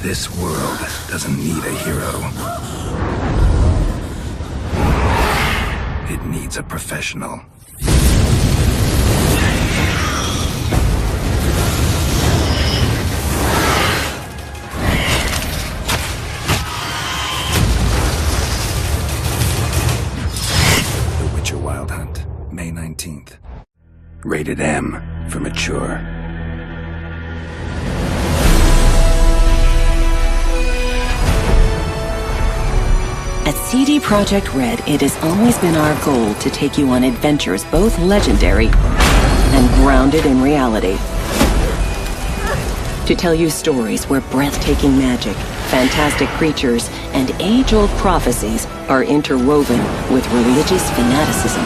This world doesn't need a hero. It needs a professional. The Witcher Wild Hunt, May 19th. Rated M for mature. At CD Projekt Red, it has always been our goal to take you on adventures both legendary and grounded in reality. To tell you stories where breathtaking magic, fantastic creatures, and age-old prophecies are interwoven with religious fanaticism,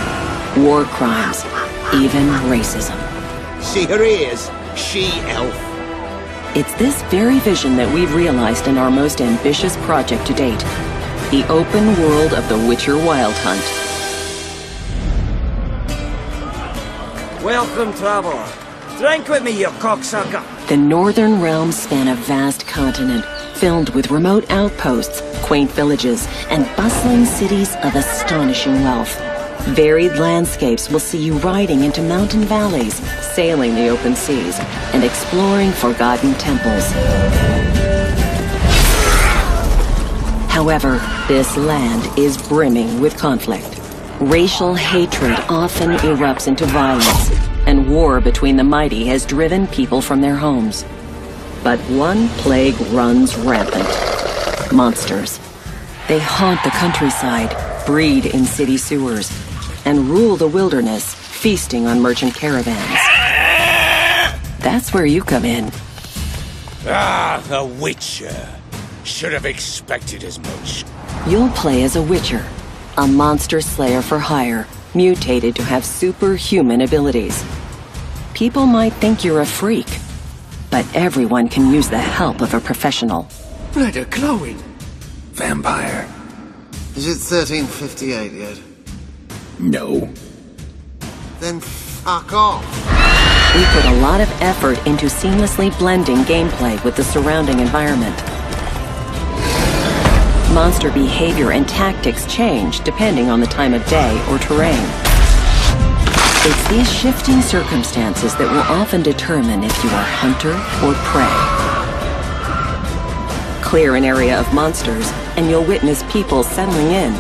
war crimes, even racism. See her ears? She-elf. It's this very vision that we've realized in our most ambitious project to date. The open world of The Witcher Wild Hunt. Welcome, traveler. Drink with me, you cocksucker. The Northern Realms span a vast continent, filled with remote outposts, quaint villages, and bustling cities of astonishing wealth. Varied landscapes will see you riding into mountain valleys, sailing the open seas, and exploring forgotten temples. However, this land is brimming with conflict. Racial hatred often erupts into violence, and war between the mighty has driven people from their homes. But one plague runs rampant: monsters. They haunt the countryside, breed in city sewers, and rule the wilderness, feasting on merchant caravans. That's where you come in. Ah, the Witcher. Should have expected as much. You'll play as a Witcher, a monster slayer for hire, mutated to have superhuman abilities. People might think you're a freak, but everyone can use the help of a professional. Blood are glowing. Vampire. Is it 1358 yet? No. Then fuck off. We put a lot of effort into seamlessly blending gameplay with the surrounding environment. Monster behavior and tactics change depending on the time of day or terrain. It's these shifting circumstances that will often determine if you are hunter or prey. Clear an area of monsters, and you'll witness people settling in,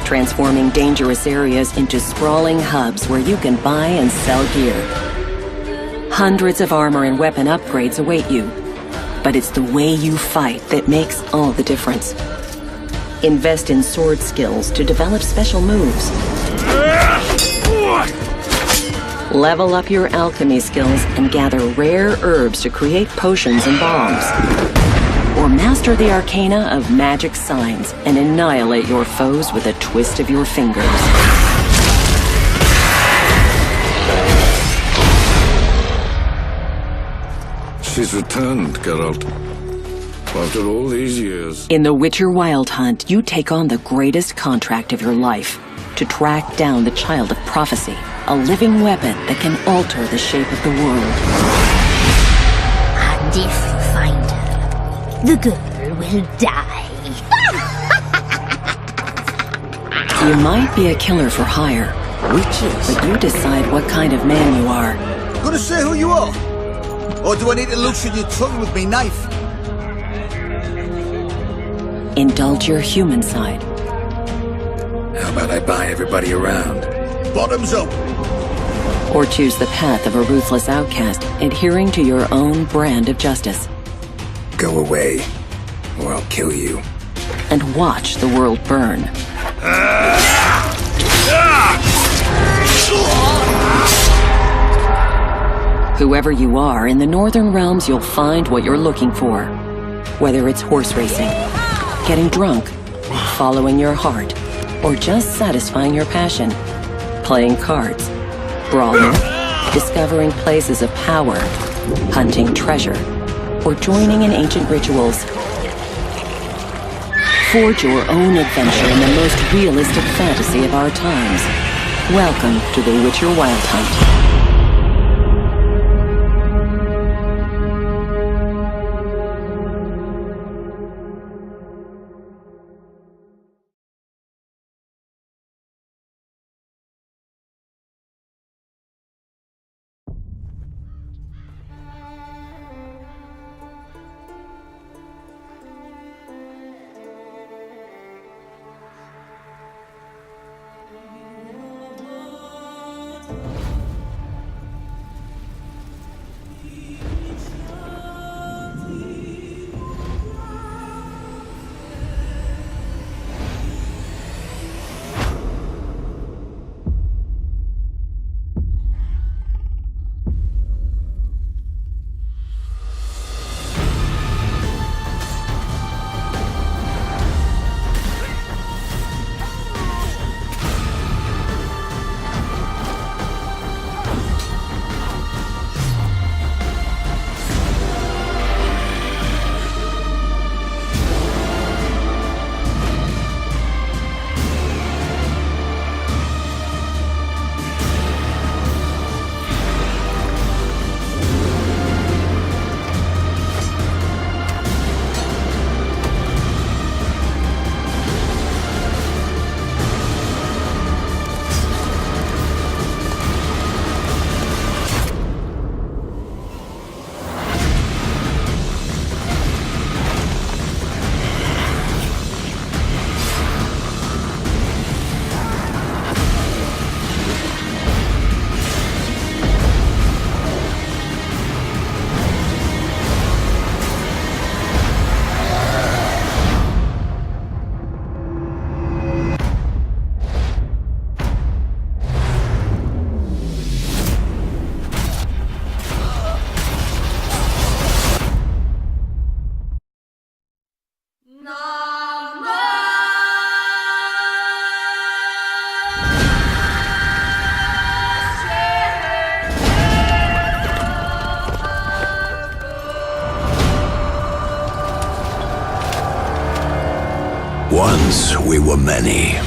transforming dangerous areas into sprawling hubs where you can buy and sell gear. Hundreds of armor and weapon upgrades await you, but it's the way you fight that makes all the difference. Invest in sword skills to develop special moves. Level up your alchemy skills and gather rare herbs to create potions and bombs. Or master the arcana of magic signs and annihilate your foes with a twist of your fingers. She's returned, Geralt. After all these years. In The Witcher Wild Hunt, you take on the greatest contract of your life, to track down the Child of Prophecy, a living weapon that can alter the shape of the world. And if you find her, the girl will die. You might be a killer for hire, Witches? but you decide what kind of man you are. Gonna say who you are? Or do I need to loosen your tongue with me knife? Indulge your human side. How about I buy everybody around? Bottoms up. Or choose the path of a ruthless outcast, adhering to your own brand of justice. Go away, or I'll kill you. And watch the world burn. Whoever you are, in the Northern Realms you'll find what you're looking for. Whether it's horse racing, getting drunk, following your heart, or just satisfying your passion. Playing cards, brawling, discovering places of power, hunting treasure, or joining in ancient rituals. Forge your own adventure in the most realistic fantasy of our times. Welcome to The Witcher Wild Hunt. Once we were many.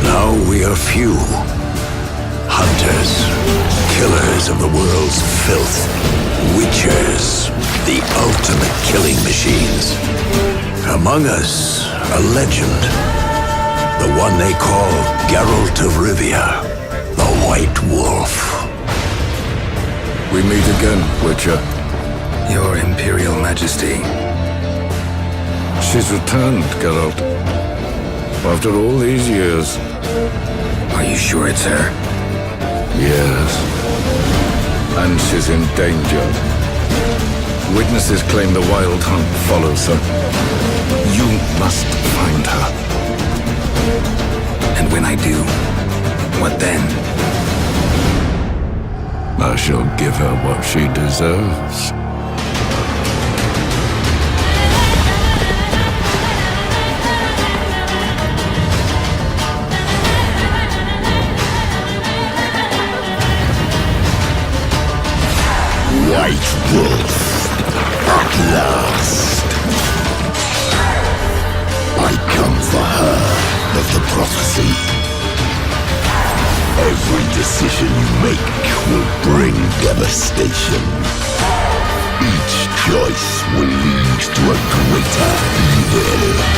Now we are few. Hunters, killers of the world's filth. Witchers, the ultimate killing machines. Among us, a legend. The one they call Geralt of Rivia, the White Wolf. We meet again, Witcher. Your Imperial Majesty. She's returned, Geralt. After all these years. Are you sure it's her? Yes. And she's in danger. Witnesses claim the Wild Hunt follows her. You must find her. And when I do, what then? I shall give her what she deserves. White Wolf, at last. I come for her of the prophecy. Every decision you make will bring devastation. Each choice will lead to a greater evil.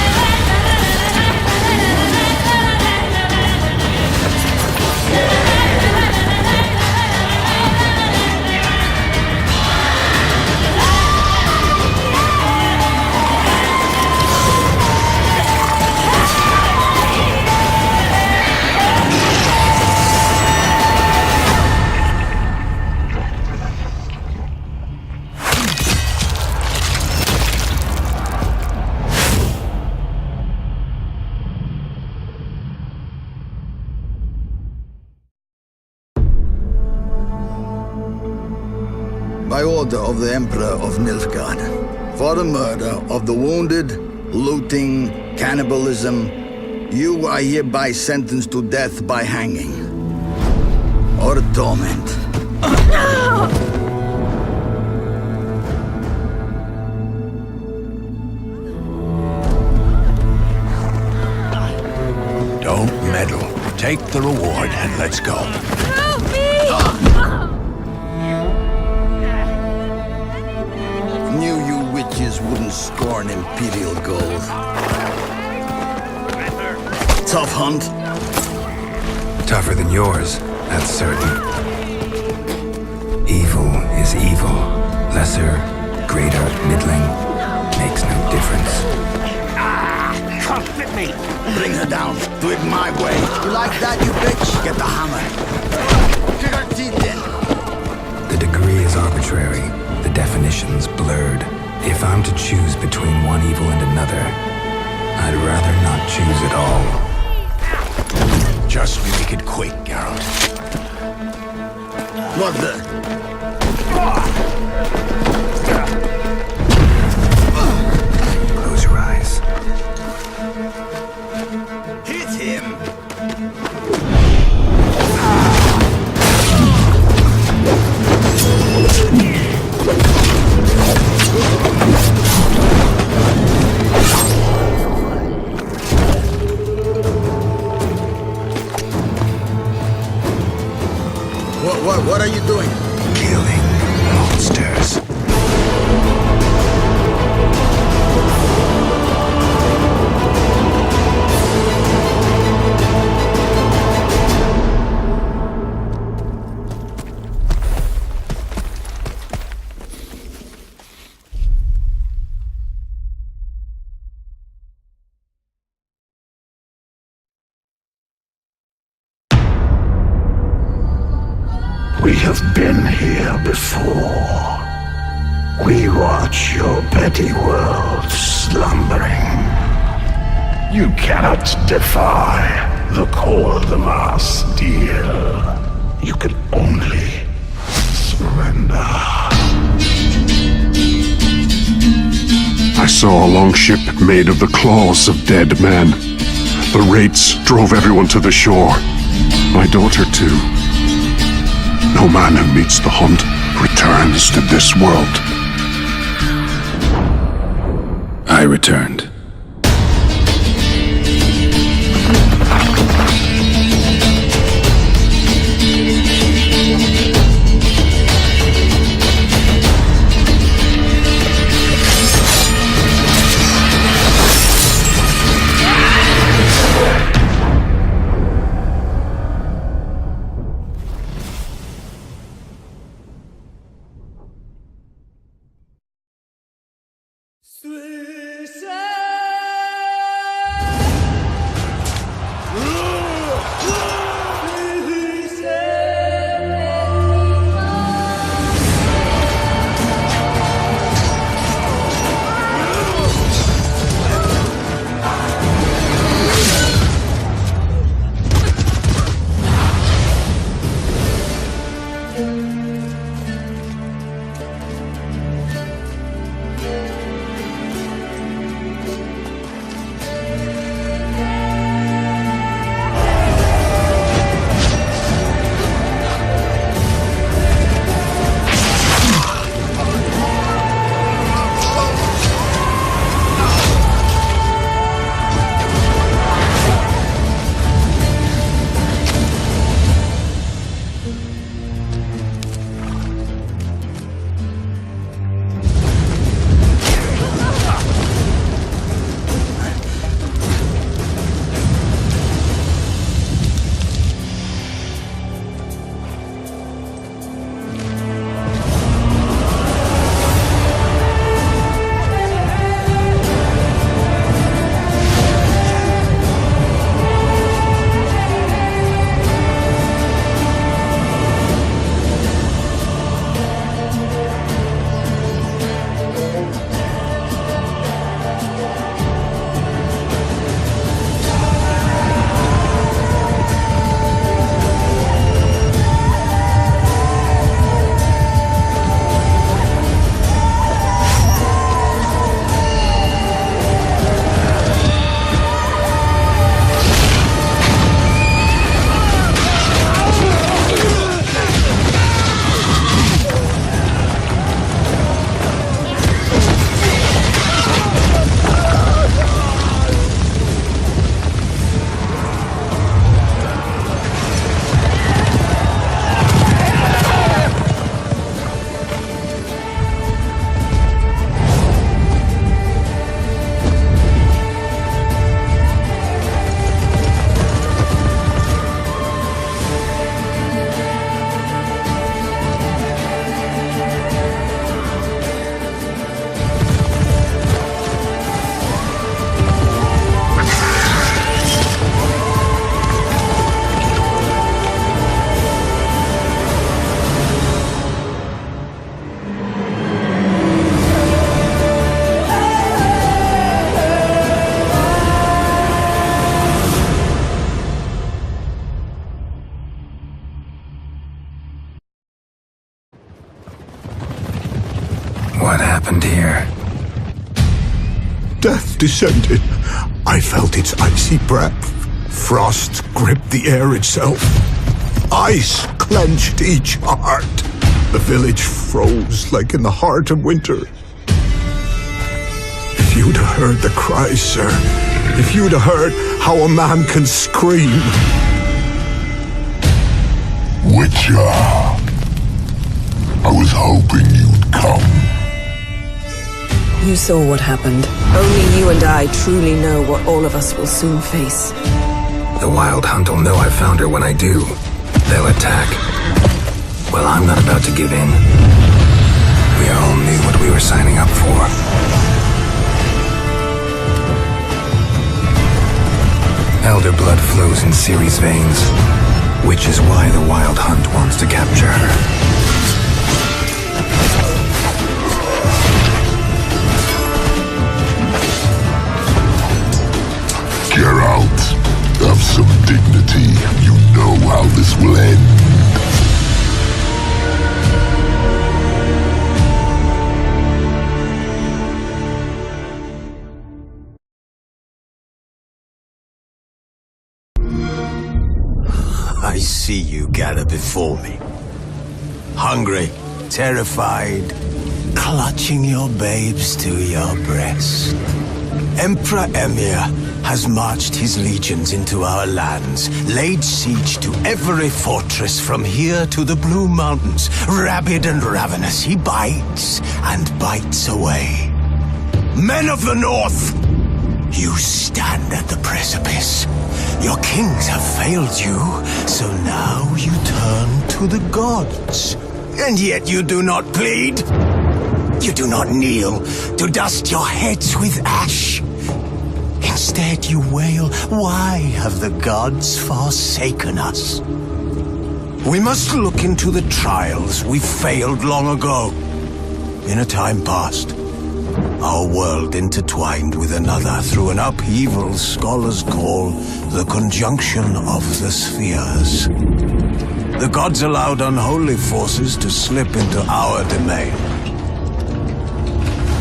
By order of the Emperor of Nilfgaard, for the murder of the wounded, looting, cannibalism, you are hereby sentenced to death by hanging. Or torment. Don't meddle. Take the reward and let's go. Help me! Knew you witches wouldn't scorn Imperial gold. Tough hunt. Tougher than yours, that's certain. Evil is evil. Lesser, greater, middling, makes no difference. Can't fit me! Bring her down. Do it my way. You like that, you bitch? Get the hammer. Kick her teeth in. The degree is arbitrary, the definition's blurred. If I'm to choose between one evil and another, I'd rather not choose at all. Just make it quick, Geralt. What the? Close your eyes. Hit him! What are you doing? Killing monsters. We have been here before. We watch your petty world slumbering. You cannot defy the core of the mass deal. You can only surrender. I saw a long ship made of the claws of dead men. The wraiths drove everyone to the shore. My daughter, too. No man who meets the hunt returns to this world. I returned. here. Death descended. I felt its icy breath. Frost gripped the air itself. Ice clenched each heart. The village froze like in the heart of winter. If you'd have heard the cries, sir, if you'd have heard how a man can scream. Witcher, I was hoping you'd come. You saw what happened. Only you and I truly know what all of us will soon face. The Wild Hunt will know I found her when I do. They'll attack. Well, I'm not about to give in. We all knew what we were signing up for. Elder blood flows in Ciri's veins, which is why the Wild Hunt wants to capture her. Geralt, have some dignity. You know how this will end. I see you gather before me. Hungry, terrified, clutching your babes to your breast. Emperor Emhyr has marched his legions into our lands, laid siege to every fortress from here to the Blue Mountains. Rabid and ravenous, he bites and bites away. Men of the North, you stand at the precipice. Your kings have failed you, so now you turn to the gods. And yet you do not plead. You do not kneel to dust your heads with ash. Instead you wail, why have the gods forsaken us? We must look into the trials we failed long ago. In a time past, our world intertwined with another through an upheaval scholars call the conjunction of the spheres. The gods allowed unholy forces to slip into our domain.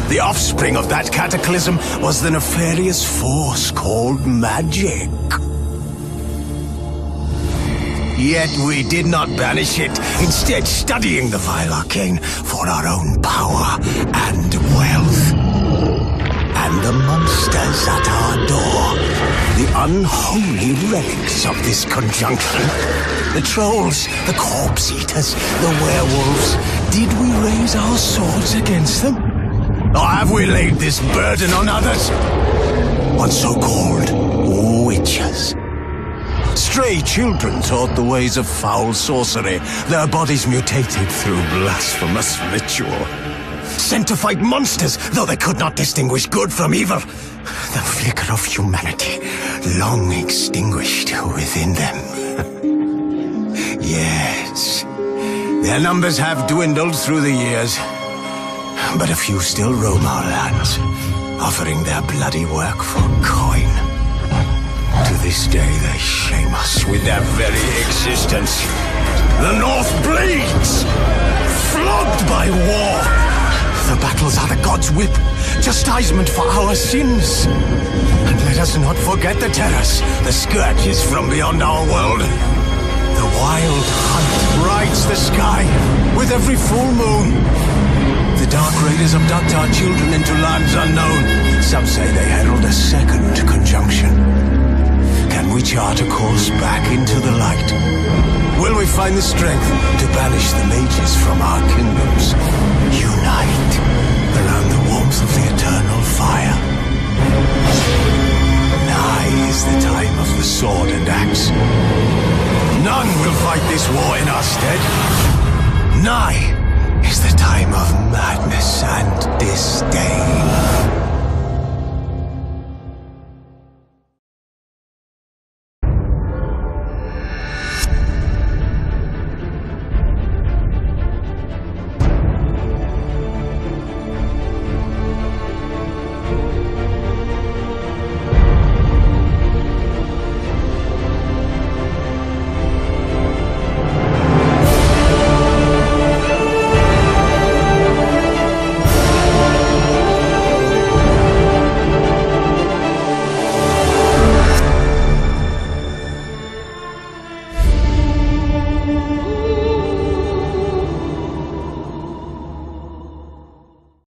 The offspring of that cataclysm was the nefarious force called magic. Yet we did not banish it, instead studying the vile arcane for our own power and wealth. And the monsters at our door, the unholy relics of this conjunction, the trolls, the corpse-eaters, the werewolves, did we raise our swords against them? Or have we laid this burden on others? On so-called witches. Stray children taught the ways of foul sorcery, their bodies mutated through blasphemous ritual. Sent to fight monsters, though they could not distinguish good from evil. The flicker of humanity, long extinguished within them. Yes, their numbers have dwindled through the years. But a few still roam our lands, offering their bloody work for coin. To this day they shame us with their very existence. The North bleeds, flogged by war. The battles are the gods' whip, chastisement for our sins. And let us not forget the terrors, the scourges from beyond our world. The Wild Hunt brights the sky with every full moon. The Dark Raiders abduct our children into lands unknown. Some say they herald a second conjunction. Can we chart a course back into the light? Will we find the strength to banish the mages from our kingdoms? Unite around the warmth of the eternal fire. Nigh is the time of the sword and axe. None will fight this war in our stead. Nigh is the time of madness and